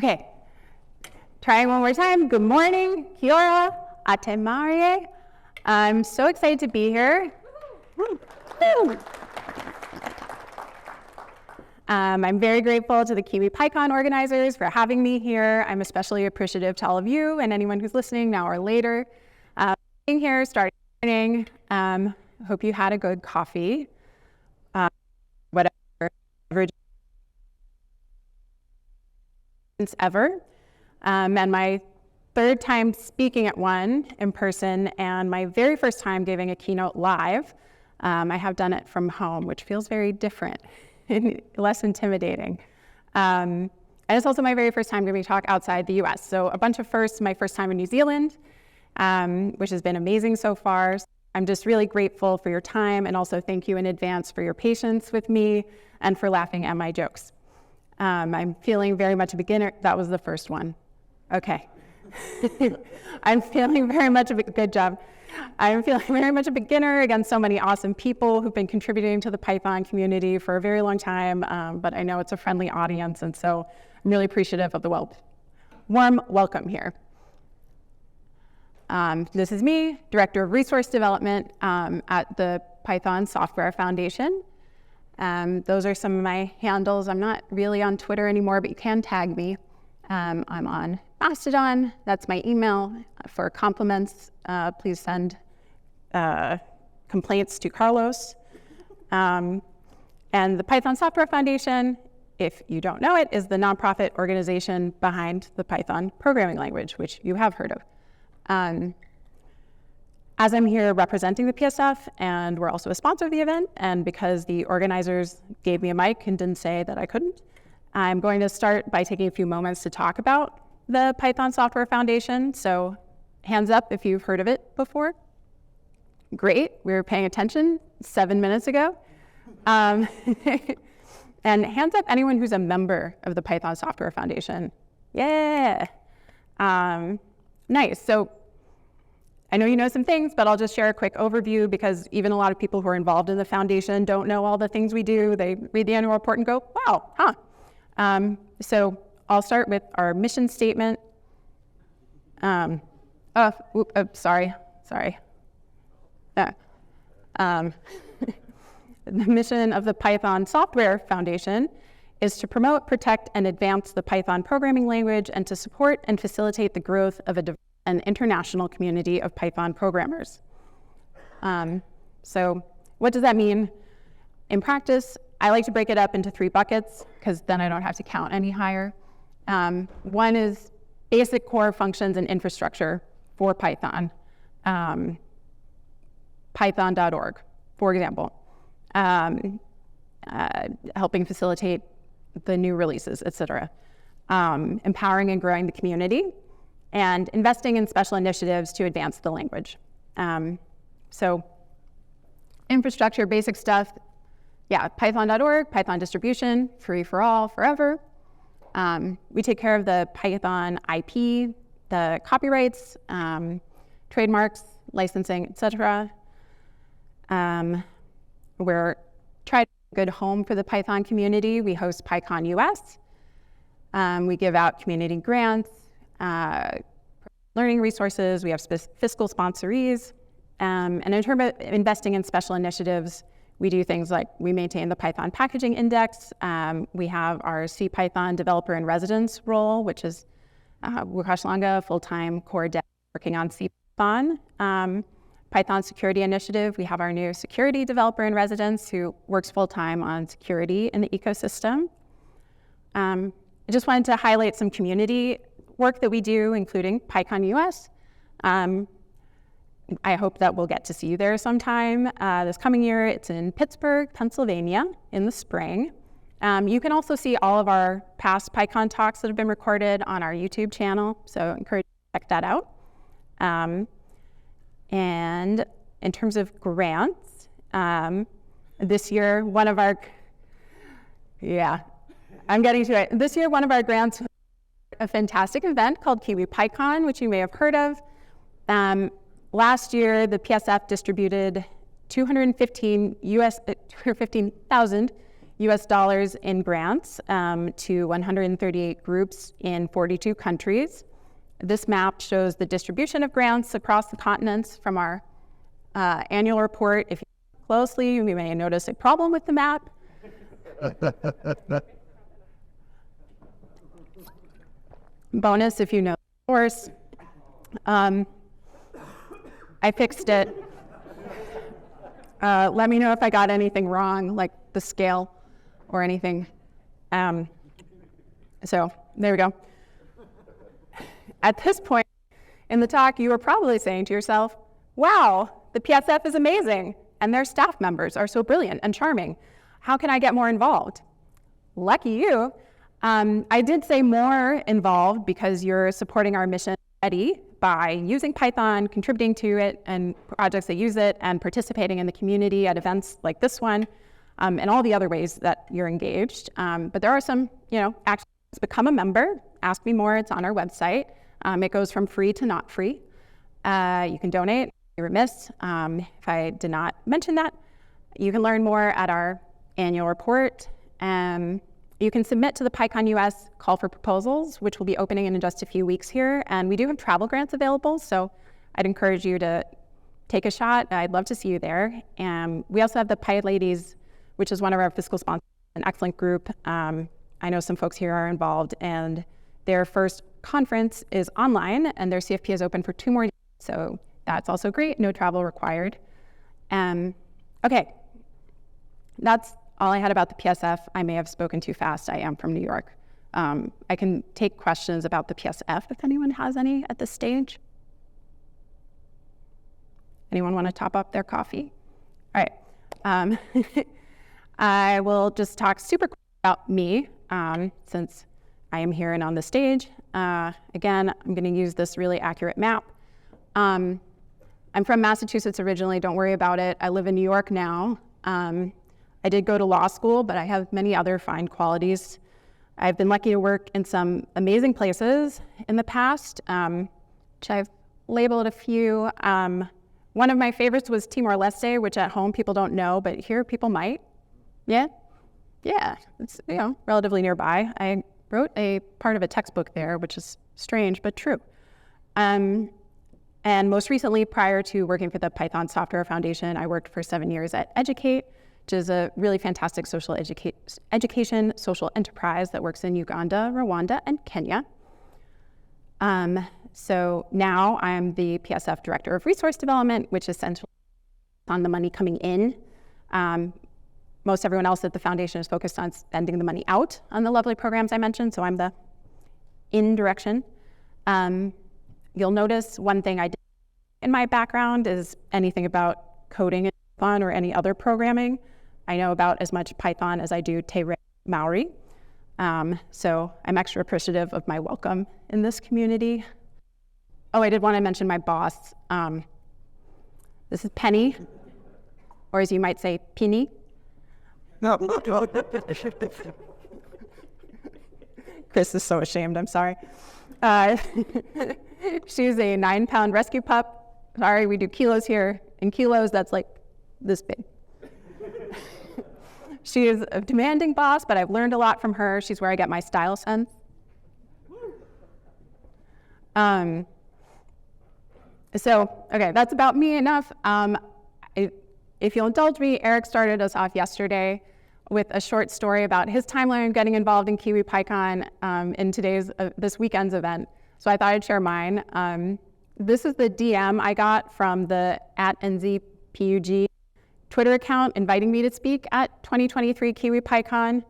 Okay, trying one more time. Good morning, kia ora, ate marie. I'm so excited to be here. I'm very grateful to the Kiwi PyCon organizers for having me here. I'm especially appreciative to all of you and anyone who's listening now or later. Being here, starting morning. Hope you had a good coffee. Whatever ever. And my third time speaking at one in person, and my very first time giving a keynote live. I have done it from home, which feels very different and less intimidating. And it's also my very first time giving a talk outside the US. So a bunch of firsts, my first time in New Zealand, which has been amazing so far. I'm just really grateful for your time, and also thank you in advance for your patience with me and for laughing at my jokes. I'm feeling very much a beginner. That was the first one. Okay. I'm feeling very much good job. I'm feeling very much a beginner against so many awesome people who've been contributing to the Python community for a very long time, but I know it's a friendly audience, and so I'm really appreciative of the warm welcome here. This is me, Director of Resource Development at the Python Software Foundation. Those are some of my handles. I'm not really on Twitter anymore, but you can tag me. I'm on Mastodon. That's my email. For compliments, please send complaints to Carlos. And the Python Software Foundation, if you don't know it, is the nonprofit organization behind the Python programming language, which you have heard of. As I'm here representing the PSF, and we're also a sponsor of the event, and because the organizers gave me a mic and didn't say that I couldn't, I'm going to start by taking a few moments to talk about the Python Software Foundation. So hands up if you've heard of it before. Great, we were paying attention 7 minutes ago. And hands up anyone who's a member of the Python Software Foundation. Yeah. Nice. So I know you know some things, but I'll just share a quick overview, because even a lot of people who are involved in the foundation don't know all the things we do. They read the annual report and go, wow, huh. So I'll start with our mission statement. Sorry. The mission of the Python Software Foundation is to promote, protect, and advance the Python programming language, and to support and facilitate the growth of an international community of Python programmers. So what does that mean in practice? I like to break it up into 3 buckets, because then I don't have to count any higher. One is basic core functions and infrastructure for Python. Python.org, for example, helping facilitate the new releases, etc. Empowering and growing the community, and investing in special initiatives to advance the language. So infrastructure, basic stuff, yeah, Python.org, Python distribution, free for all, forever. We take care of the Python IP, the copyrights, trademarks, licensing, etc. We're trying to be a good home for the Python community. We host PyCon US. We give out community grants, learning resources. We have fiscal sponsorees. And in terms of investing in special initiatives, we do things like we maintain the Python packaging index. We have our CPython developer in residence role, which is Wukash Langa, full-time core dev working on CPython. Python security initiative, we have our new security developer in residence who works full-time on security in the ecosystem. I just wanted to highlight some community work that we do, including PyCon US. I hope that we'll get to see you there sometime this coming year. It's in Pittsburgh, Pennsylvania in the spring. You can also see all of our past PyCon talks that have been recorded on our YouTube channel, so I encourage you to check that out. And in terms of grants, this year, one of our, I'm getting to it. This year, one of our grants, a fantastic event called Kiwi PyCon, which you may have heard of. Last year, the PSF distributed 215,000 US dollars in grants to 138 groups in 42 countries. This map shows the distribution of grants across the continents from our annual report. If you look closely, you may notice a problem with the map. Bonus if you know the source. I fixed it. Let me know if I got anything wrong, like the scale or anything. So there we go. At this point in the talk, you were probably saying to yourself, wow, the PSF is amazing, and their staff members are so brilliant and charming. How can I get more involved? Lucky you. I did say more involved because you're supporting our mission already by using Python, contributing to it and projects that use it, and participating in the community at events like this one, and all the other ways that you're engaged. But there are some, actions. Become a member, ask me more, it's on our website. It goes from free to not free. You can donate, you're remiss if I did not mention that. You can learn more at our annual report. You can submit to the PyCon US call for proposals, which will be opening in just a few weeks here. And we do have travel grants available, so I'd encourage you to take a shot. I'd love to see you there. And we also have the PyLadies, which is one of our fiscal sponsors, an excellent group. I know some folks here are involved, and their first conference is online, and their CFP is open for 2 more days. So that's also great, no travel required. Okay, that's all I had about the PSF. I may have spoken too fast. I am from New York. I can take questions about the PSF if anyone has any at this stage. Anyone want to top up their coffee? All right. I will just talk super quick about me since I am here and on the stage. Again, I'm going to use this really accurate map. I'm from Massachusetts originally. Don't worry about it. I live in New York now. I did go to law school, but I have many other fine qualities. I've been lucky to work in some amazing places in the past, which I've labeled a few. One of my favorites was Timor-Leste, which at home people don't know, but here people might. Yeah, it's relatively nearby. I wrote a part of a textbook there, which is strange but true. And most recently, prior to working for the Python Software Foundation, I worked for 7 years at Educate, which is a really fantastic social education, social enterprise that works in Uganda, Rwanda, and Kenya. So now I'm the PSF Director of Resource Development, which is essentially on the money coming in. Most everyone else at the foundation is focused on spending the money out on the lovely programs I mentioned, so I'm the in direction. You'll notice one thing I did in my background is anything about coding in Python or any other programming. I know about as much Python as I do Te Reo Maori. So I'm extra appreciative of my welcome in this community. Oh, I did want to mention my boss. This is Penny, or as you might say, Pinny. No. Chris is so ashamed, I'm sorry. She's a 9-pound rescue pup. Sorry, we do kilos here. In kilos, that's like this big. She is a demanding boss, but I've learned a lot from her. She's where I get my style sense. Okay, that's about me enough. If you'll indulge me, Eric started us off yesterday with a short story about his timeline getting involved in Kiwi PyCon in this weekend's event. So I thought I'd share mine. This is the DM I got from the @NZPUG Twitter account inviting me to speak at 2023 Kiwi PyCon.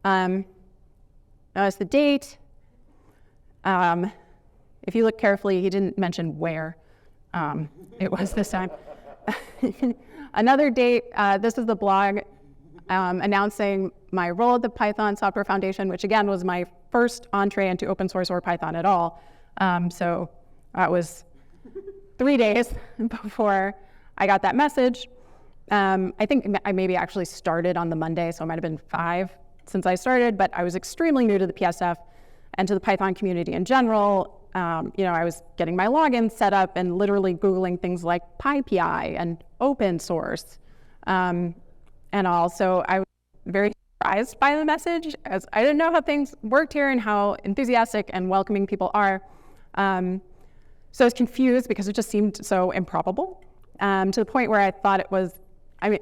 That's the date. If you look carefully, he didn't mention where it was this time. Another date, this is the blog announcing my role at the Python Software Foundation, which again was my first entree into open source or Python at all. So that was 3 days before I got that message. I think I maybe actually started on the Monday, so it might have been 5 since I started, but I was extremely new to the PSF and to the Python community in general. I was getting my login set up and literally Googling things like PyPI and open source and all. So I was very surprised by the message, as I didn't know how things worked here and how enthusiastic and welcoming people are. So I was confused because it just seemed so improbable, to the point where I thought it was, I mean,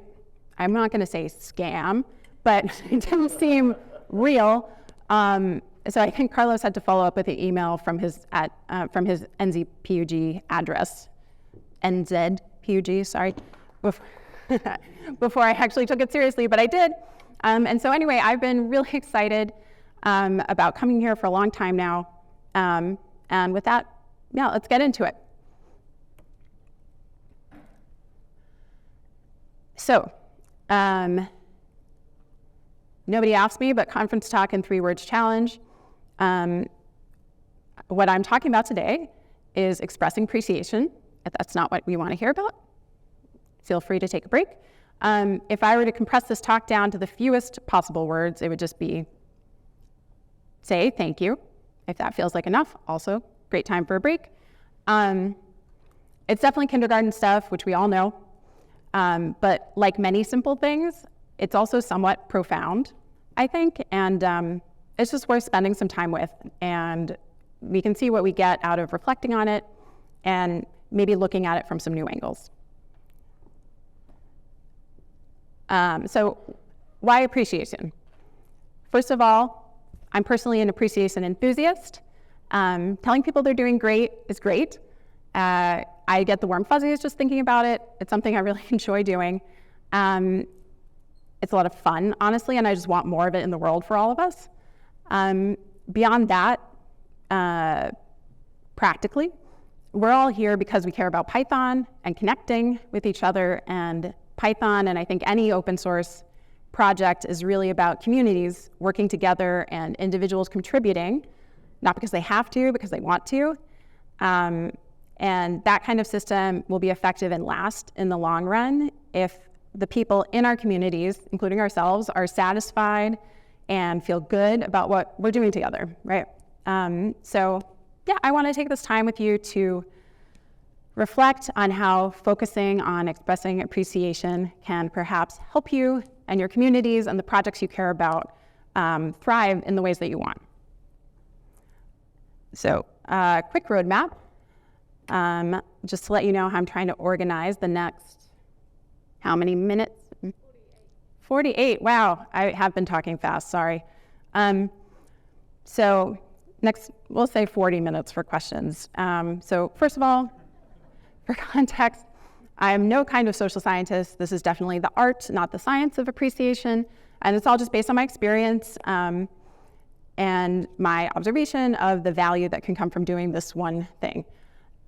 I'm not going to say scam, but it didn't seem real. So I think Carlos had to follow up with an email from his NZPUG address, NZPUG, sorry, before I actually took it seriously, but I did. And so anyway, I've been really excited about coming here for a long time now. And with that, yeah, let's get into it. So, nobody asked me, but conference talk in 3 words challenge. What I'm talking about today is expressing appreciation. If that's not what we want to hear about, feel free to take a break. If I were to compress this talk down to the fewest possible words, it would just be say thank you. If that feels like enough, also great time for a break. It's definitely kindergarten stuff, which we all know. But like many simple things, it's also somewhat profound, I think, and it's just worth spending some time with. And we can see what we get out of reflecting on it and maybe looking at it from some new angles. So why appreciation? First of all, I'm personally an appreciation enthusiast. Telling people they're doing great is great. I get the warm fuzzies just thinking about it. It's something I really enjoy doing. It's a lot of fun, honestly, and I just want more of it in the world for all of us. Beyond that, practically, we're all here because we care about Python and connecting with each other, and Python, and I think any open source project, is really about communities working together and individuals contributing, not because they have to, because they want to. And that kind of system will be effective and last in the long run if the people in our communities, including ourselves, are satisfied and feel good about what we're doing together, right? So yeah, I want to take this time with you to reflect on how focusing on expressing appreciation can perhaps help you and your communities and the projects you care about thrive in the ways that you want. So quick roadmap, just to let you know how I'm trying to organize the next, how many minutes? 48, wow, I have been talking fast, sorry. So next, we'll say 40 minutes for questions. So first of all, for context, I am no kind of social scientist. This is definitely the art, not the science of appreciation. And it's all just based on my experience and my observation of the value that can come from doing this one thing.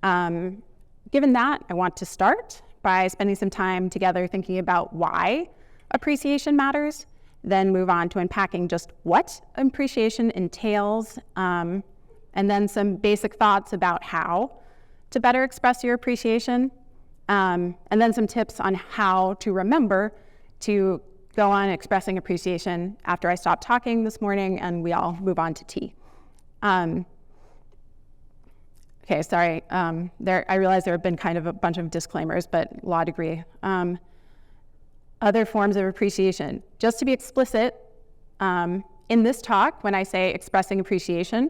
Given that, I want to start by spending some time together thinking about why appreciation matters, then move on to unpacking just what appreciation entails, and then some basic thoughts about how to better express your appreciation, and then some tips on how to remember to go on expressing appreciation after I stop talking this morning and we all move on to tea. Okay, sorry, I realize there have been kind of a bunch of disclaimers, but law degree. Other forms of appreciation. Just to be explicit, in this talk, when I say expressing appreciation,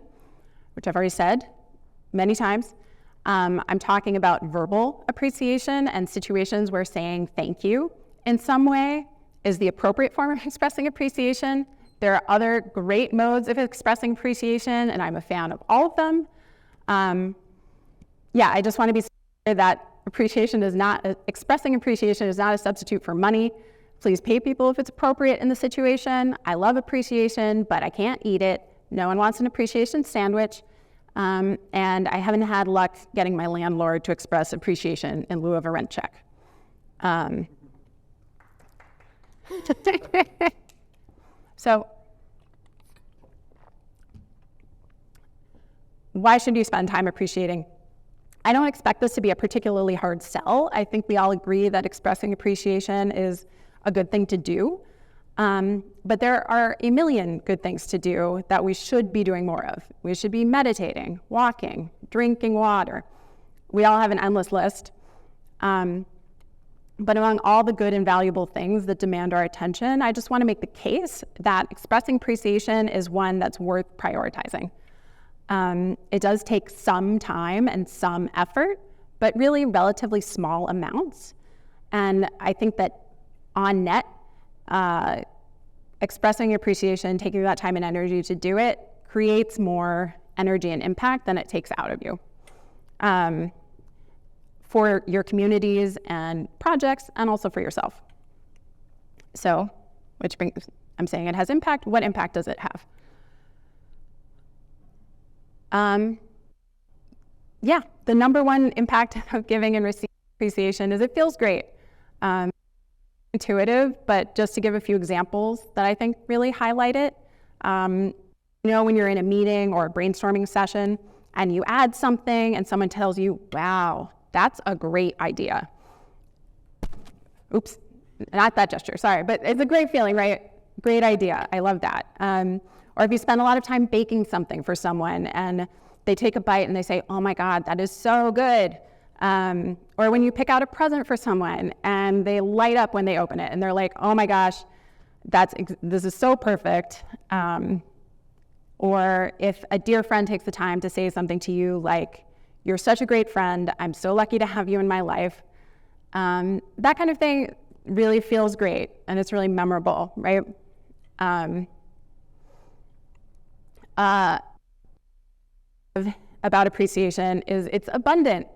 which I've already said many times, I'm talking about verbal appreciation and situations where saying thank you in some way is the appropriate form of expressing appreciation. There are other great modes of expressing appreciation, and I'm a fan of all of them. Yeah, I just want to be clear that expressing appreciation is not a substitute for money. Please pay people if it's appropriate in the situation. I love appreciation, but I can't eat it. No one wants an appreciation sandwich. And I haven't had luck getting my landlord to express appreciation in lieu of a rent check. So, why should you spend time appreciating? I don't expect this to be a particularly hard sell. I think we all agree that expressing appreciation is a good thing to do. But there are a million good things to do that we should be doing more of. We should be meditating, walking, drinking water. We all have an endless list. But among all the good and valuable things that demand our attention, I just want to make the case that expressing appreciation is one that's worth prioritizing. It does take some time and some effort, but really relatively small amounts. And I think that on net, expressing appreciation, taking that time and energy to do it, creates more energy and impact than it takes out of you. For your communities and projects, and also for yourself. So, which brings, I'm saying it has impact. What impact does it have? Yeah, the number one impact of giving and receiving appreciation is it feels great. Intuitive, but just to give a few examples that I think really highlight it. You know, when you're in a meeting or a brainstorming session and you add something and someone tells you, wow, that's a great idea. Oops, not that gesture, sorry, but it's a great feeling, right? Great idea, I love that. Or if you spend a lot of time baking something for someone and they take a bite and they say, oh my God, that is so good. Or when you pick out a present for someone and they light up when they open it and they're like, oh my gosh, this is so perfect. Or if a dear friend takes the time to say something to you like, you're such a great friend, I'm so lucky to have you in my life. That kind of thing really feels great and it's really memorable, right? About appreciation is it's abundant.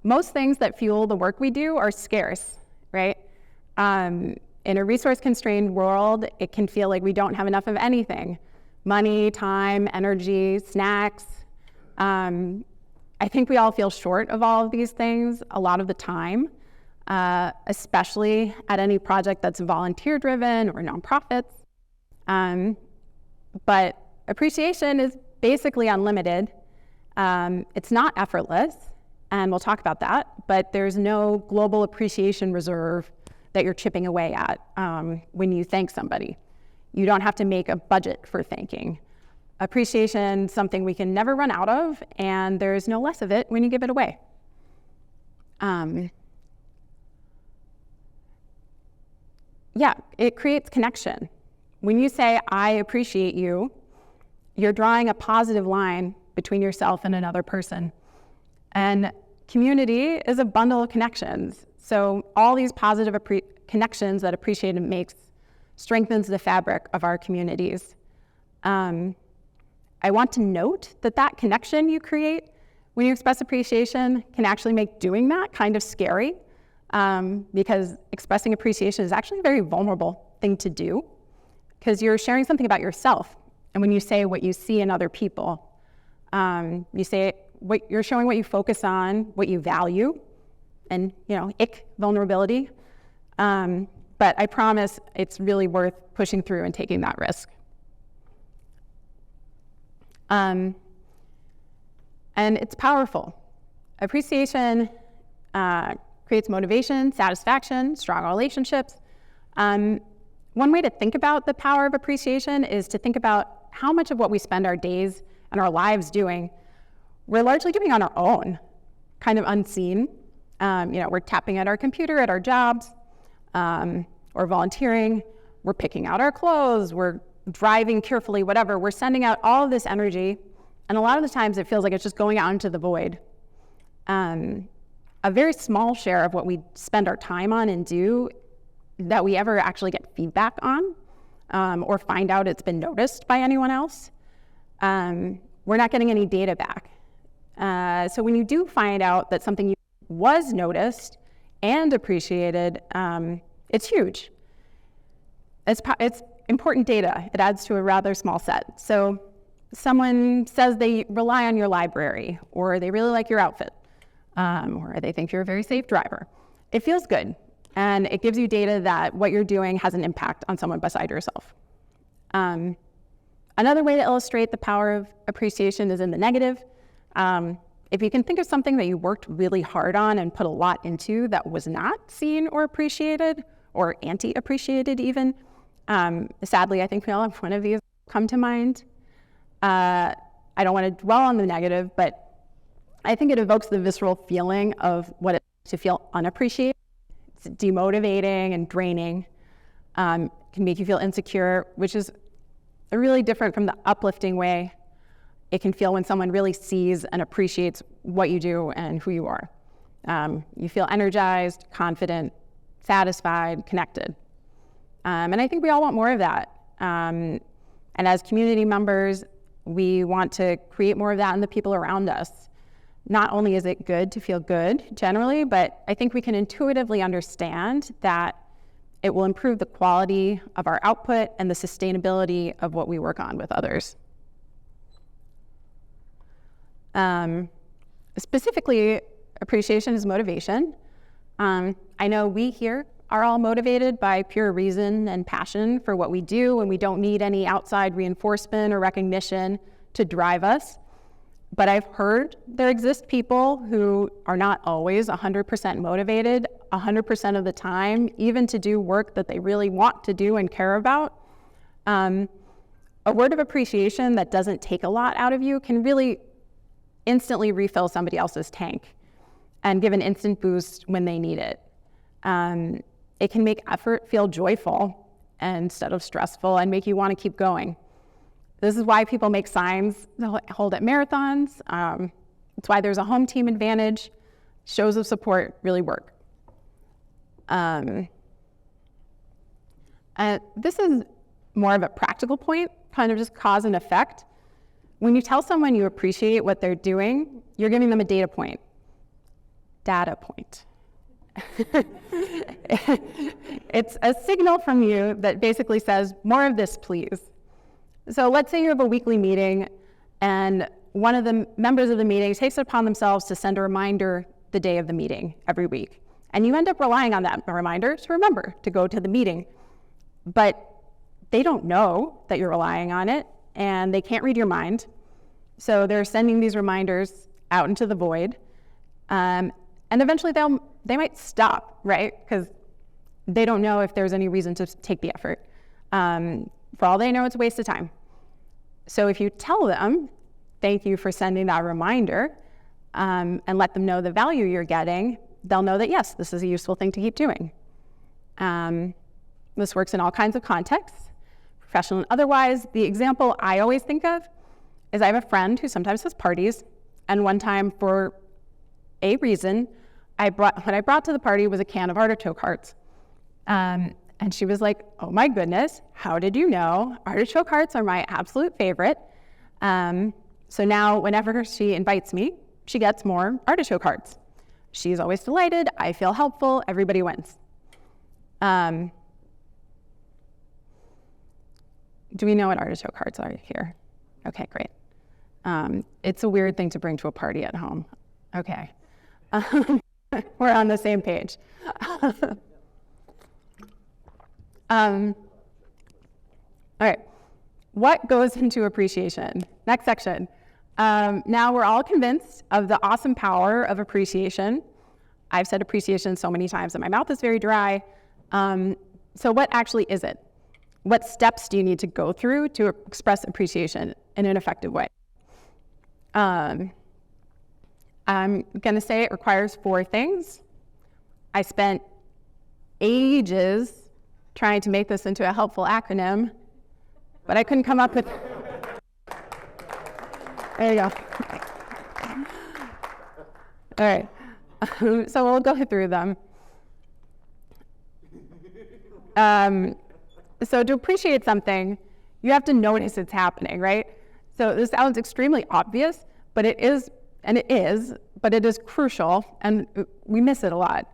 Most things that fuel the work we do are scarce, right? In a resource-constrained world, it can feel like we don't have enough of anything. Money, time, energy, snacks. I think we all feel short of all of these things a lot of the time, especially at any project that's volunteer-driven or nonprofits. But appreciation is basically unlimited. It's not effortless, and we'll talk about that, but there's no global appreciation reserve that you're chipping away at when you thank somebody. You don't have to make a budget for thanking. Appreciation, something we can never run out of, and there's no less of it when you give it away. Yeah, it creates connection. When you say, I appreciate you, you're drawing a positive line between yourself and another person. And community is a bundle of connections. So all these positive connections that appreciation makes strengthens the fabric of our communities. I want to note that that connection you create when you express appreciation can actually make doing that kind of scary, because expressing appreciation is actually a very vulnerable thing to do, because you're sharing something about yourself. And when you say what you see in other people, you're showing what you focus on, what you value, and vulnerability. But I promise it's really worth pushing through and taking that risk. And it's powerful. Appreciation creates motivation, satisfaction, strong relationships. One way to think about the power of appreciation is to think about how much of what we spend our days and our lives doing, we're largely doing on our own, kind of unseen. We're tapping at our computer at our jobs, or volunteering, we're picking out our clothes, we're driving carefully, whatever. We're sending out all of this energy, and a lot of the times it feels like it's just going out into the void. A very small share of what we spend our time on and do that we ever actually get feedback on, or find out it's been noticed by anyone else. We're not getting any data back. So when you do find out that something was noticed and appreciated, it's huge. It's important data. It adds to a rather small set. So someone says they rely on your library, or they really like your outfit, or they think you're a very safe driver. It feels good, and it gives you data that what you're doing has an impact on someone beside yourself. Another way to illustrate the power of appreciation is in the negative. If you can think of something that you worked really hard on and put a lot into that was not seen or appreciated, or anti-appreciated even, sadly, I think we all have one of these come to mind. I don't want to dwell on the negative, but I think it evokes the visceral feeling of what it is to feel unappreciated It's demotivating and draining. Can make you feel insecure, which is really different from the uplifting way it can feel when someone really sees and appreciates what you do and who you are. You feel energized, confident, satisfied, connected. And I think we all want more of that. And as community members, we want to create more of that in the people around us. Not only is it good to feel good generally, but I think we can intuitively understand that it will improve the quality of our output and the sustainability of what we work on with others. Specifically, appreciation is motivation. I know we here are all motivated by pure reason and passion for what we do, and we don't need any outside reinforcement or recognition to drive us. But I've heard there exist people who are not always 100% motivated 100% of the time, even to do work that they really want to do and care about. A word of appreciation that doesn't take a lot out of you can really instantly refill somebody else's tank and give an instant boost when they need it. It can make effort feel joyful instead of stressful and make you want to keep going. This is why people make signs to hold at marathons. It's why there's a home team advantage. Shows of support really work. This is more of a practical point, kind of just cause and effect. When you tell someone you appreciate what they're doing, you're giving them a data point. Data point. It's a signal from you that basically says, more of this, please. So let's say you have a weekly meeting and one of the members of the meeting takes it upon themselves to send a reminder the day of the meeting every week. And you end up relying on that reminder to remember to go to the meeting. But they don't know that you're relying on it and they can't read your mind. So they're sending these reminders out into the void. And eventually they might stop, right? Because they don't know if there's any reason to take the effort. For all they know, it's a waste of time. So if you tell them, thank you for sending that reminder, and let them know the value you're getting, they'll know that, yes, this is a useful thing to keep doing. This works in all kinds of contexts, professional and otherwise. The example I always think of is I have a friend who sometimes has parties, and one time for a reason, what I brought to the party was a can of artichoke hearts. And she was like, oh my goodness, how did you know? Artichoke hearts are my absolute favorite. So now whenever she invites me, she gets more artichoke hearts. She's always delighted, I feel helpful, everybody wins. Do we know what artichoke hearts are here? Okay, great. It's a weird thing to bring to a party at home. Okay. We're on the same page. All right, what goes into appreciation? Next section. Now we're all convinced of the awesome power of appreciation. I've said appreciation so many times that my mouth is very dry. So what actually is it? What steps do you need to go through to express appreciation in an effective way? I'm gonna say it requires 4 things. I spent ages trying to make this into a helpful acronym, but I couldn't come up with. There you go. All right, so we'll go through them. So to appreciate something, you have to notice it's happening, right? So this sounds extremely obvious, but it is crucial, and we miss it a lot.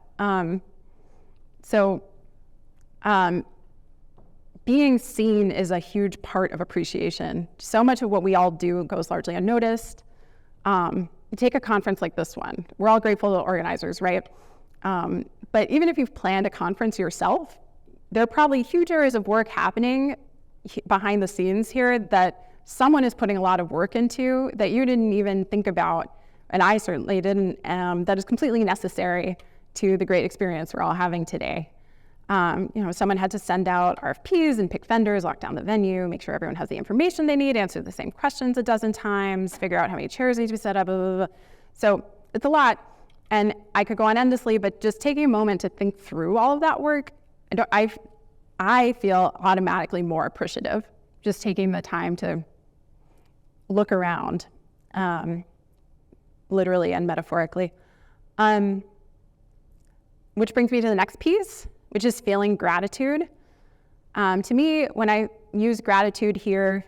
Being seen is a huge part of appreciation. So much of what we all do goes largely unnoticed. You take a conference like this one. We're all grateful to the organizers, right? But even if you've planned a conference yourself, there are probably huge areas of work happening behind the scenes here that someone is putting a lot of work into that you didn't even think about, and I certainly didn't, that is completely necessary to the great experience we're all having today. Someone had to send out RFPs and pick vendors, lock down the venue, make sure everyone has the information they need, answer the same questions a dozen times, figure out how many chairs need to be set up, blah, blah, blah. So it's a lot. And I could go on endlessly, but just taking a moment to think through all of that work, I feel automatically more appreciative, just taking the time to look around, literally and metaphorically. Which brings me to the next piece, which is feeling gratitude. To me, when I use gratitude here,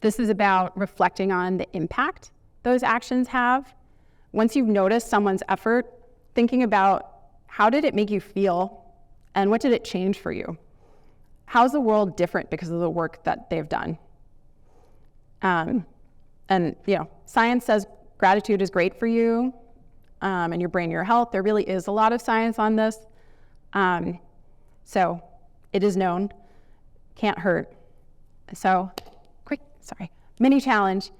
this is about reflecting on the impact those actions have. Once you've noticed someone's effort, thinking about how did it make you feel and what did it change for you? How's the world different because of the work that they've done? And science says gratitude is great for you and your brain, your health. There really is a lot of science on this. So it is known, can't hurt. So mini challenge.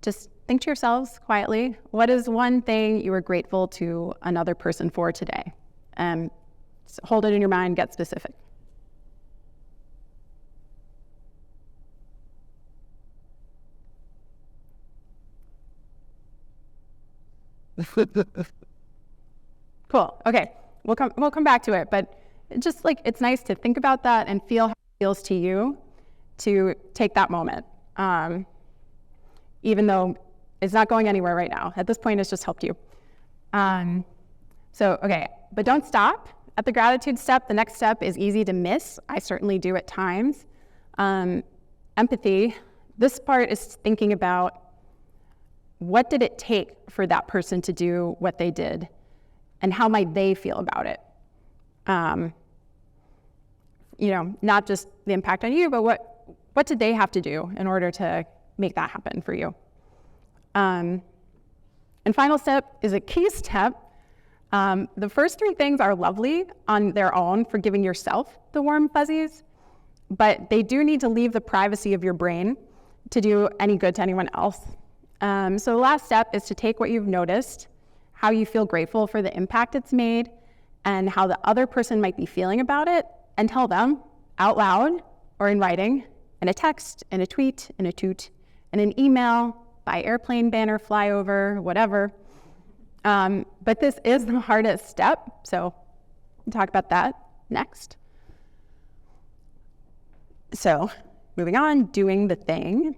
Just think to yourselves quietly, what is one thing you are grateful to another person for today? So hold it in your mind, get specific. Cool, okay, we'll come back to it, but just it's nice to think about that and feel how it feels to you to take that moment. Even though it's not going anywhere right now. At this point, it's just helped you. But don't stop at the gratitude step. The next step is easy to miss. I certainly do at times. Empathy, this part is thinking about what did it take for that person to do what they did and how might they feel about it? Not just the impact on you, but what did they have to do in order to make that happen for you? And final step is a key step. The first three things are lovely on their own for giving yourself the warm fuzzies, but they do need to leave the privacy of your brain to do any good to anyone else. So the last step is to take what you've noticed, how you feel grateful for the impact it's made, and how the other person might be feeling about it, and tell them out loud or in writing, in a text, in a tweet, in a toot, in an email, by airplane, banner, flyover, whatever. But this is the hardest step, so we'll talk about that next. So moving on, doing the thing.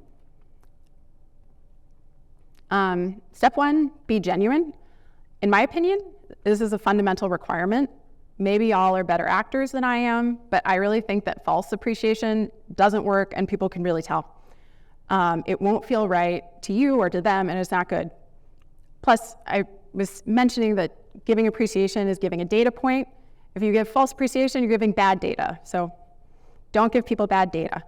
Step one, be genuine. In my opinion, this is a fundamental requirement. Maybe y'all are better actors than I am, but I really think that false appreciation doesn't work and people can really tell. It won't feel right to you or to them, and it's not good. Plus, I was mentioning that giving appreciation is giving a data point. If you give false appreciation, you're giving bad data. So don't give people bad data.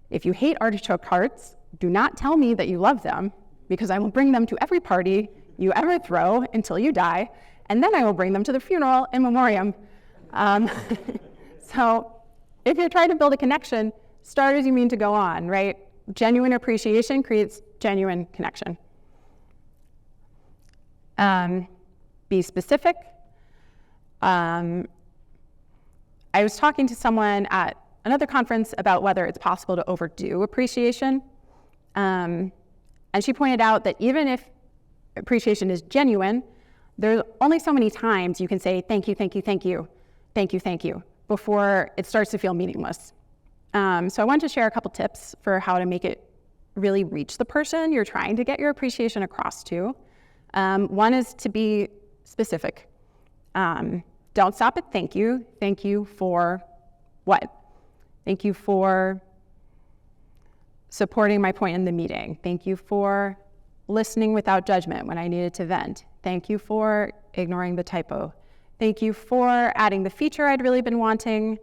If you hate artichoke hearts, do not tell me that you love them, because I will bring them to every party you ever throw until you die, and then I will bring them to the funeral in memoriam. So if you're trying to build a connection, start as you mean to go on, right? Genuine appreciation creates genuine connection. Be specific. I was talking to someone at another conference about whether it's possible to overdo appreciation. And she pointed out that even if appreciation is genuine, there's only so many times you can say, thank you, thank you, thank you, thank you, thank you, before it starts to feel meaningless. So I wanted to share a couple tips for how to make it really reach the person you're trying to get your appreciation across to. One is to be specific. Don't stop at thank you. Thank you for what? Thank you for supporting my point in the meeting. Thank you for listening without judgment when I needed to vent. Thank you for ignoring the typo. Thank you for adding the feature I'd really been wanting.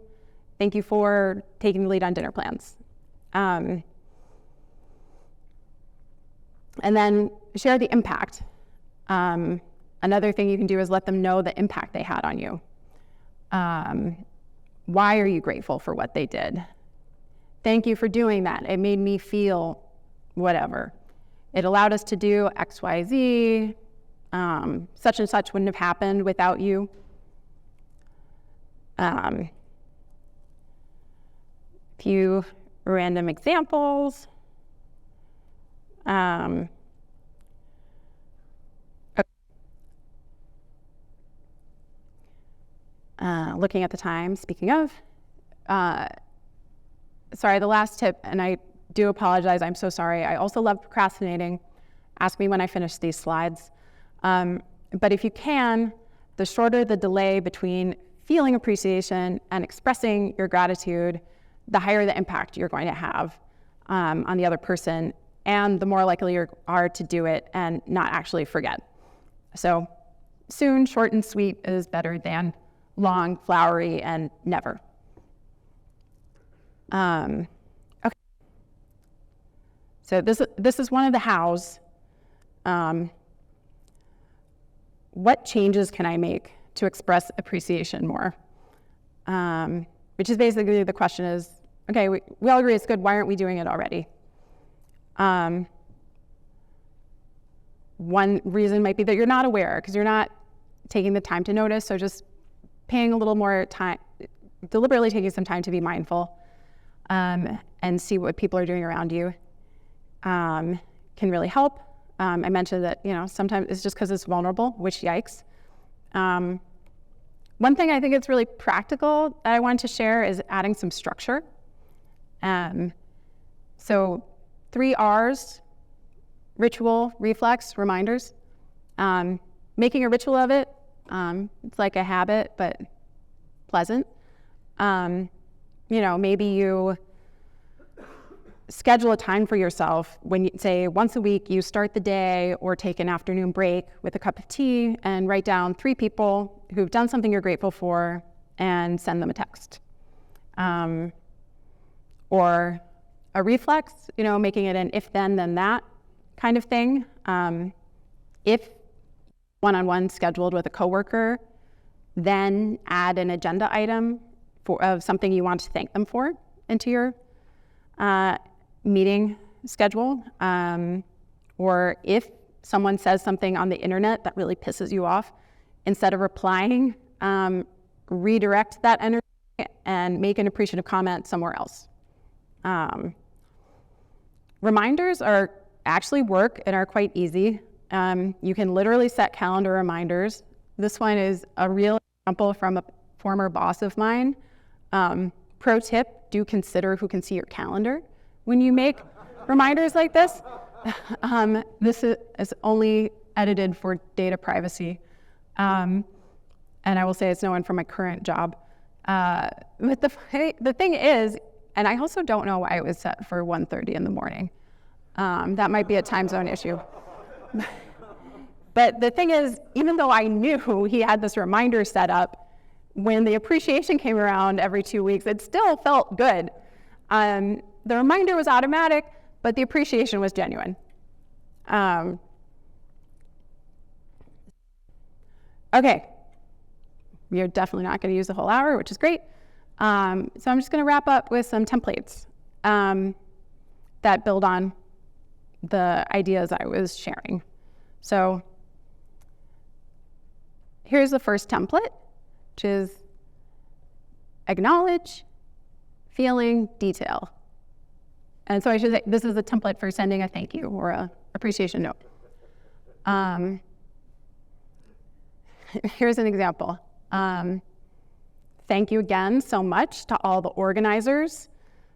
Thank you for taking the lead on dinner plans. And then share the impact. Another thing you can do is let them know the impact they had on you. Why are you grateful for what they did? Thank you for doing that. It made me feel whatever. It allowed us to do X, Y, Z. Such and such wouldn't have happened without you. A few random examples. Looking at the time, speaking of, sorry, the last tip, and I do apologize, I'm so sorry. I also love procrastinating. Ask me when I finish these slides. But if you can, the shorter the delay between feeling appreciation and expressing your gratitude, the higher the impact you're going to have on the other person, and the more likely you are to do it and not actually forget. So soon, short and sweet is better than long, flowery, and never. Okay. So this is one of the hows. What changes can I make to express appreciation more? Which is basically the question is, okay, we all agree it's good, why aren't we doing it already? One reason might be that you're not aware because you're not taking the time to notice, so just paying a little more time, deliberately taking some time to be mindful and see what people are doing around you can really help. I mentioned that, sometimes it's just because it's vulnerable, which yikes. One thing I think it's really practical that I wanted to share is adding some structure. So 3 R's, ritual, reflex, reminders. Making a ritual of it, it's like a habit, but pleasant. Maybe you schedule a time for yourself when you say once a week you start the day or take an afternoon break with a cup of tea and write down 3 people who've done something you're grateful for and send them a text. Or a reflex, making it an if then that kind of thing. If one-on-one scheduled with a coworker, then add an agenda item of something you want to thank them for into your meeting schedule. Or if someone says something on the internet that really pisses you off, instead of replying, redirect that energy and make an appreciative comment somewhere else. Reminders actually work and are quite easy. You can literally set calendar reminders. This one is a real example from a former boss of mine. Pro tip, do consider who can see your calendar when you make reminders like this. This is only edited for data privacy. And I will say it's no one from my current job. But the thing is, and I also don't know why it was set for 1:30 in the morning. That might be a time zone issue. But the thing is, even though I knew he had this reminder set up, when the appreciation came around every 2 weeks, it still felt good. The reminder was automatic, but the appreciation was genuine. Okay, we are definitely not going to use the whole hour, which is great. So I'm just going to wrap up with some templates that build on the ideas I was sharing. So here's the first template, which is acknowledge, feeling, detail. And so I should say this is a template for sending a thank you or a appreciation note. Here's an example. Thank you again so much to all the organizers,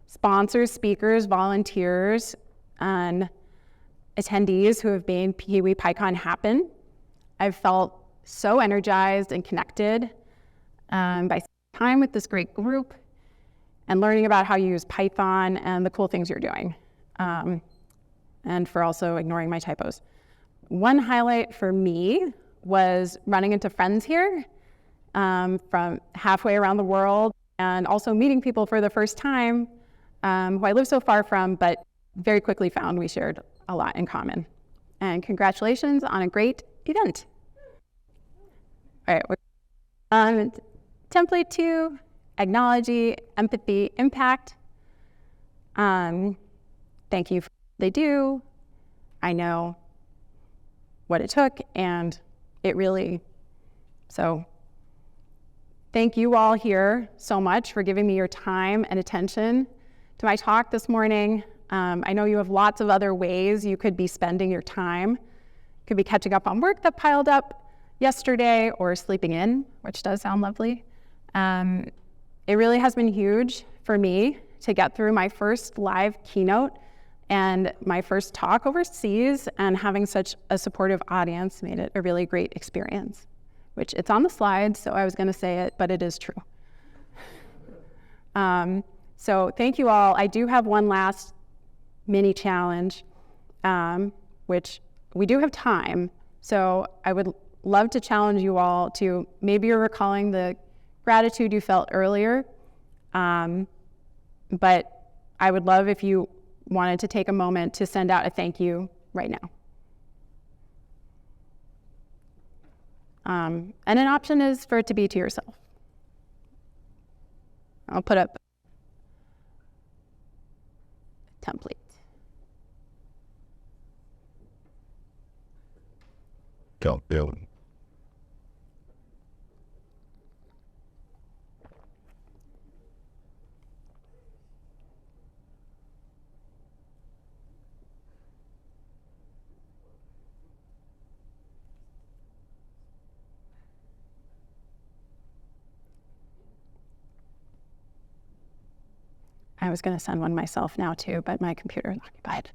sponsors, speakers, volunteers, and attendees who have made Kiwi PyCon happen. I've felt so energized and connected by spending time with this great group and learning about how you use Python and the cool things you're doing, and for also ignoring my typos. One highlight for me was running into friends here from halfway around the world, and also meeting people for the first time who I live so far from, but very quickly found we shared a lot in common. And congratulations on a great event. All right, template 2, acknowledge, empathy, impact. Thank you for what they do. I know what it took, and it really, so thank you all here so much for giving me your time and attention to my talk this morning. I know you have lots of other ways you could be spending your time. Could be catching up on work that piled up yesterday or sleeping in, which does sound lovely. It really has been huge for me to get through my first live keynote and my first talk overseas, and having such a supportive audience made it a really great experience, which it's on the slides, so I was going to say it, but it is true. So thank you all. I do have one last mini challenge, which we do have time. So I would love to challenge you all to, maybe you're recalling the gratitude you felt earlier, but I would love if you wanted to take a moment to send out a thank you right now. And an option is for it to be to yourself. I'll put up a template. Don't do it. I was going to send one myself now too, but my computer is occupied.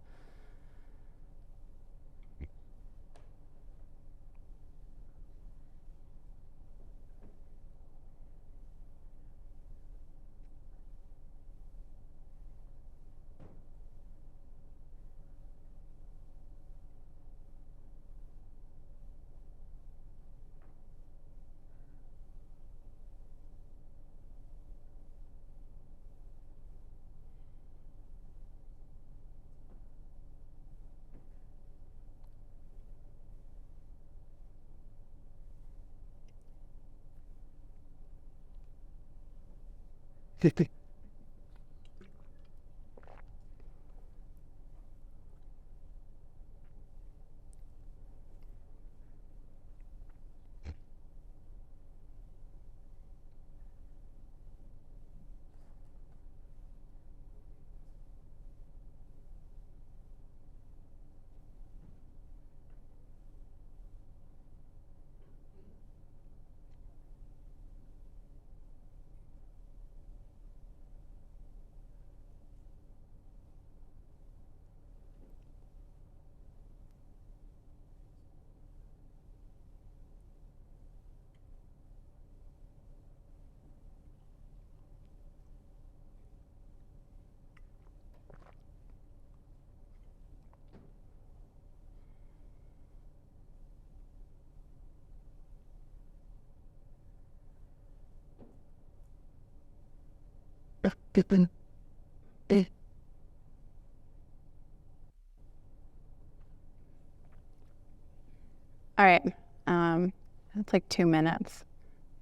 All right, that's like 2 minutes.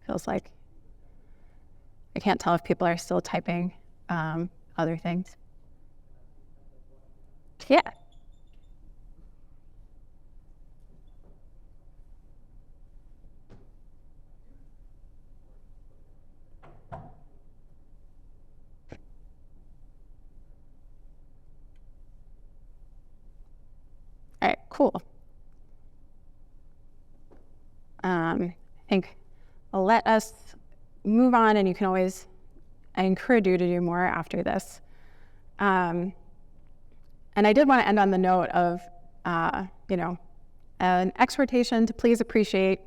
Feels like, I can't tell if people are still typing other things. Yeah. All right, cool. I think I'll let us move on, and you can always, I encourage you to do more after this. And I did want to end on the note of, an exhortation to please appreciate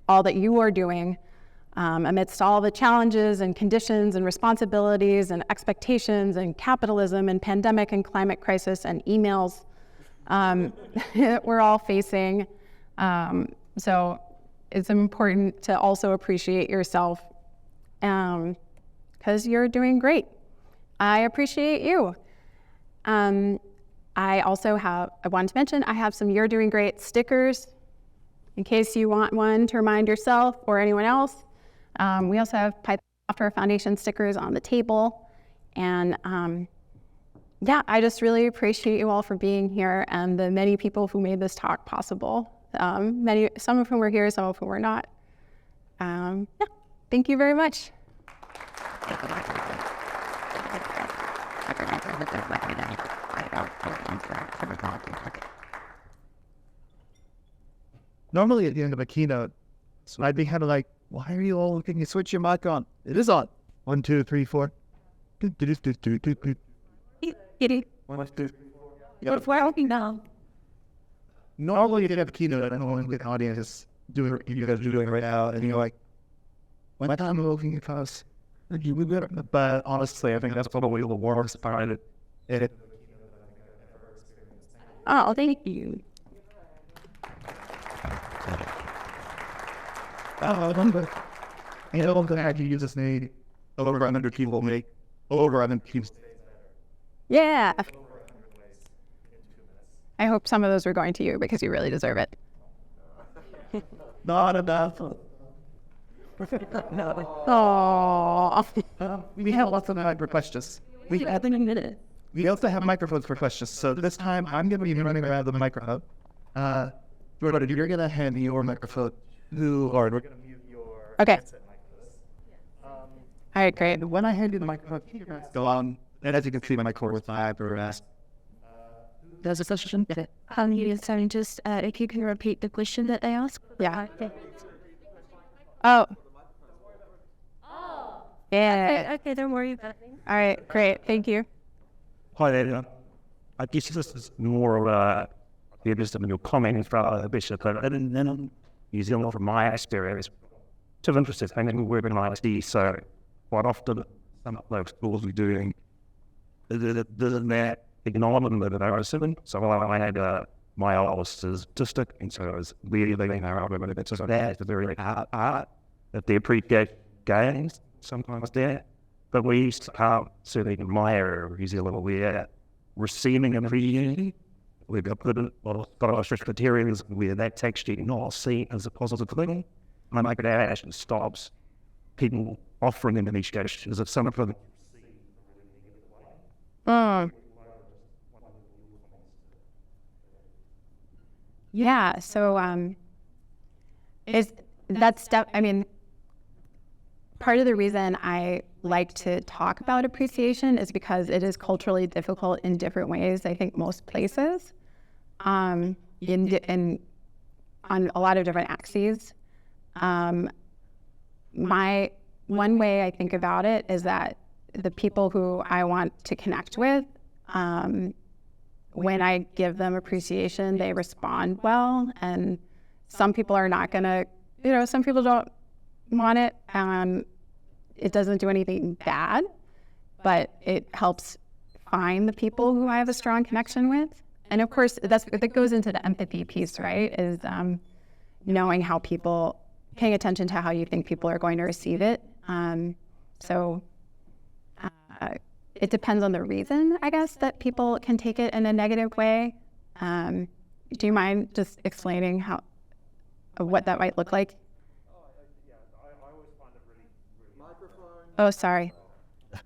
all that you are doing amidst all the challenges and conditions and responsibilities and expectations and capitalism and pandemic and climate crisis and emails we're all facing. So it's important to also appreciate yourself because you're doing great. I appreciate you. I wanted to mention, I have some You're Doing Great stickers in case you want one to remind yourself or anyone else. We also have Python Software Foundation stickers on the table. And I just really appreciate you all for being here and the many people who made this talk possible. Some of whom were here, some of whom were not. Thank you very much. Normally at the end of a keynote, So I'd be kind of like, why are you all looking? You switch your mic on. It is on. 1, 2, 3, 4. 1, 2, 3, 4. But we're hoping now. Normally, you have a keynote. I don't know what the audience is doing. You guys are doing right now, and you're like, "When I'm looking at us, but honestly, I think that's probably the worst part of it. Oh, thank you. I'm going to actually use this name. Over 100 people make over 100 people. Yeah. I hope some of those were going to you because you really deserve it. Not enough. Oh. We have lots of time for questions. We have a minute. We also have microphones for questions. So this time, I'm going to be running around the microphone. Jordan, you're going to hand me your microphone to Lauren. We're going to mute your Okay. headset like this. All right, great. And when I hand you the microphone, keep your hands go on. And as you can see, my cord was live or asked. There's a question. Yes, so just if you can repeat the question that they asked. Yeah. Oh. Yeah. Okay, don't worry about it. All right, great. Thank you. Hi there. I guess this is more of a just your comment for the bishop, but then on New Zealand, from my experience, to interested in working in IT, so quite often some of those schools we're doing, there's that acknowledgement that I was sitting. So I had my oldest statistic, and so I was really thinking, it's just that, it's very hard that they appreciate gains sometimes there. But we used to, certainly in my area of New Zealand, we're receiving an appreciation. We've got put in a lot of strict criteria where that's actually not seen as a positive thing. And I think that actually stops people offering them an education as if some of them. Yeah, so part of the reason I like to talk about appreciation is because it is culturally difficult in different ways. I think most places, on a lot of different axes. My one way I think about it is that the people who I want to connect with, when I give them appreciation, they respond well, and some people are not going to, some people don't want it. It doesn't do anything bad, but it helps find the people who I have a strong connection with. And of course, that goes into the empathy piece, right? Is knowing how people, paying attention to how you think people are going to receive it. It depends on the reason, I guess, that people can take it in a negative way. Do you mind just explaining what that might look like? Oh, sorry.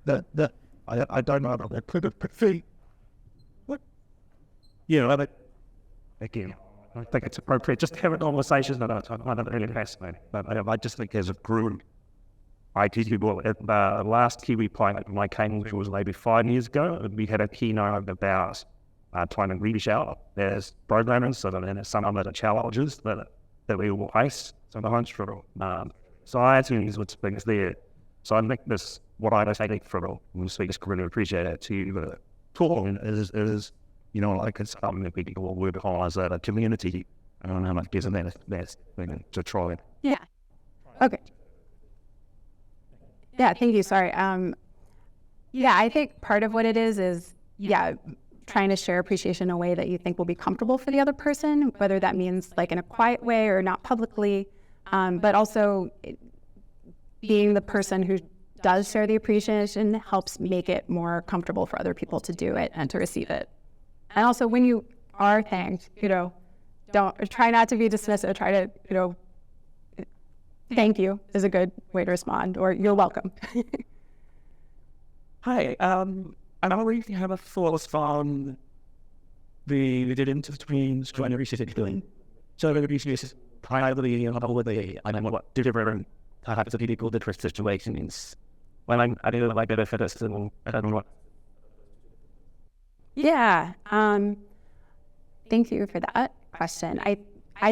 I don't know about that. What? Again, I think it's appropriate just to have a conversation that I find it really fascinating. But I just think as a group, IT people, at the last Kiwi pilot when I came, which was maybe 5 years ago, we had a keynote about trying to reach out as programmers, so that there's some of the challenges that we will face sometimes for society what's things there. So I think what I take from when speakers really appreciate it to the talk is like it's something that people will work on as a community. I don't know how much gives them that thing to try it. Yeah. Okay. Yeah, thank you. Sorry. I think part of what it is trying to share appreciation in a way that you think will be comfortable for the other person, whether that means like in a quiet way or not publicly, but also being the person who does share the appreciation helps make it more comfortable for other people to do it and to receive it. And also when you are thanked, try not to be dismissive, try to, thank you is a good way to respond, or you're welcome. Hi, I don't really have a thoughts on the difference between trying to reach it doing. So the appreciation privately and publicly, I don't know what different types of people, different situations. When I do like benefits and I don't know what. Yeah, thank you for that question. I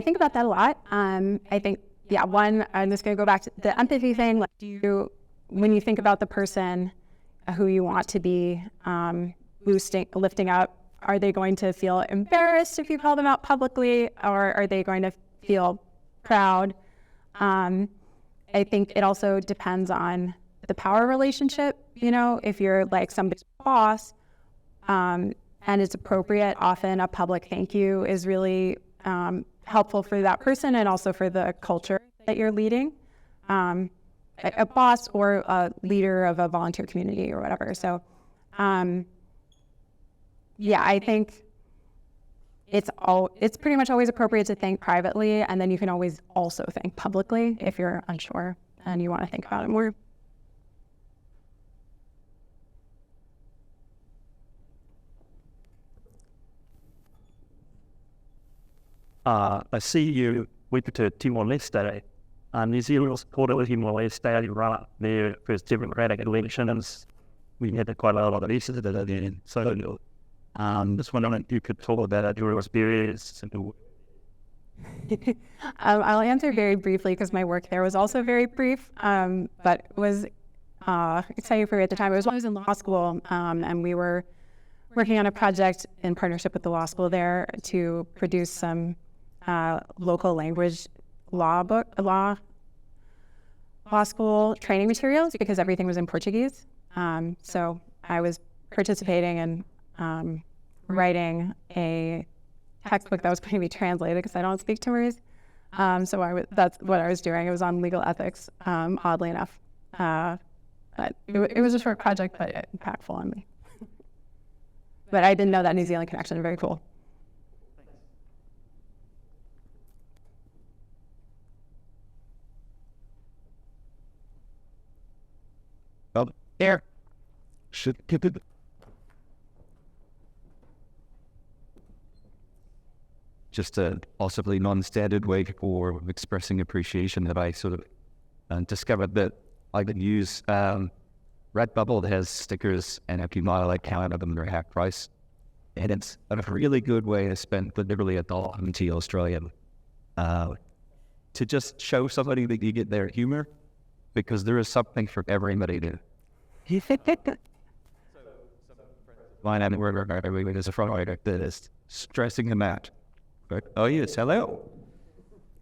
think about that a lot. I think one, I'm just going to go back to the empathy thing. Like, when you think about the person who you want to be lifting up, are they going to feel embarrassed if you call them out publicly, or are they going to feel proud? I think it also depends on the power relationship. If you're like somebody's boss, and it's appropriate, often a public thank you is really helpful for that person and also for the culture that you're leading. A boss or a leader of a volunteer community or whatever. So, I think it's pretty much always appropriate to thank privately, and then you can always also thank publicly if you're unsure and you want to think about it more. I see you went to Timor-Leste. New Zealand supported Timor-Leste right their first democratic elections. We had quite a lot of issues that are there. So just wondering if you could talk about your experience. I'll answer very briefly because my work there was also very brief, but it was exciting for me at the time. It was when I was in law school, and we were working on a project in partnership with the law school there to produce some local language law school training materials because everything was in Portuguese. So I was participating in writing a textbook that was going to be translated because I don't speak Timorese. So that's what I was doing. It was on legal ethics, oddly enough. But it was a short project, but impactful on me. But I didn't know that New Zealand connection. Very cool. There. Should get it. Just a possibly non-standard way for expressing appreciation that I sort of discovered that I could use. Redbubble has stickers, and if you buy like count of them, they're half price. And it's a really good way to spend literally $1 into Australian to just show somebody that you get their humor, because there is something for everybody to. Mine and there's a front writer that is stressing them out. But, oh yes, hello.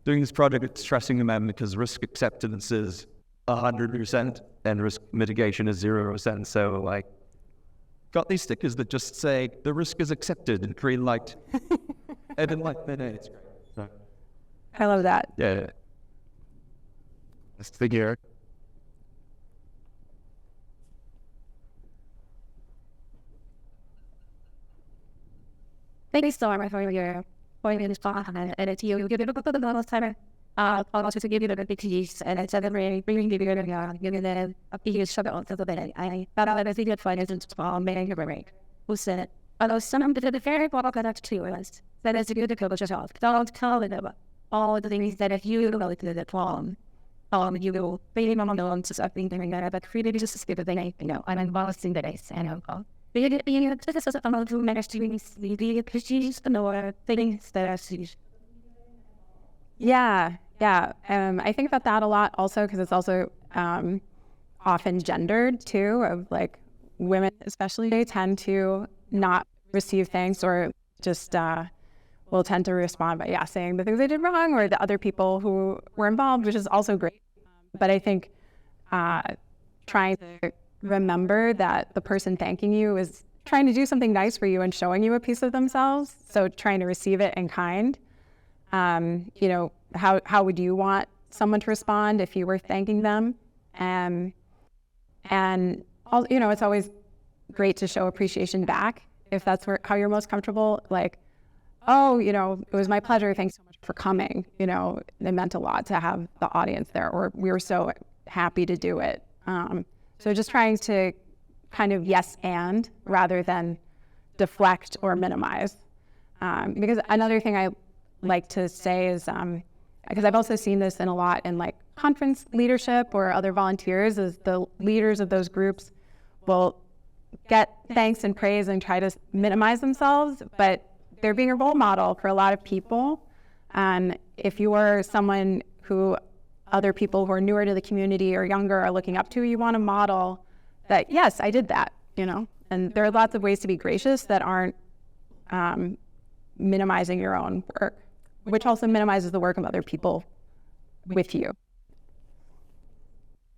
Doing this project, it's stressing them out because risk acceptance is 100% and risk mitigation is 0%. So like, got these stickers that just say the risk is accepted and green light. And then like, it's great. So, I love that. yeah. Let's figure. Thank you so much for your point in this part, and it's you give it a good amount of time. Also to give you the big piece, and it's a very bringing you the a big shot on the bed. I thought I was good for it from many very who said it. Although some of the very important that to us that is a good coach yourself. Don't tell them all the things that if you go to the problem, you will be on the ones of thinking that, but really just skip the thing, I'm involved in the days, and being this is about to manage to the appreciate the things that I see. Yeah. I think about that a lot also because it's also often gendered too, of like women especially, they tend to not receive thanks or just will tend to respond by saying the things they did wrong or the other people who were involved, which is also great. But I think trying to remember that the person thanking you is trying to do something nice for you and showing you a piece of themselves. So trying to receive it in kind. How would you want someone to respond if you were thanking them? And all, it's always great to show appreciation back if that's how you're most comfortable. Like, oh, it was my pleasure. Thanks so much for coming. It meant a lot to have the audience there, or we were so happy to do it. So just trying to kind of yes and rather than deflect or minimize. Because another thing I like to say is, because I've also seen this in a lot in like conference leadership or other volunteers, is the leaders of those groups will get thanks and praise and try to minimize themselves, but they're being a role model for a lot of people. And if you are someone who other people who are newer to the community or younger are looking up to, you want to model that, yes, I did that, you know. And there are lots of ways to be gracious that aren't minimizing your own work, which also minimizes the work of other people with you.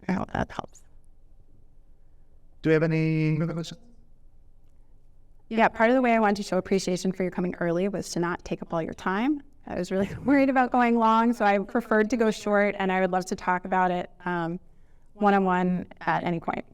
I hope that helps. Do we have any other questions? Yeah, part of the way I wanted to show appreciation for your coming early was to not take up all your time. I was really worried about going long, so I preferred to go short, and I would love to talk about it one-on-one at any point.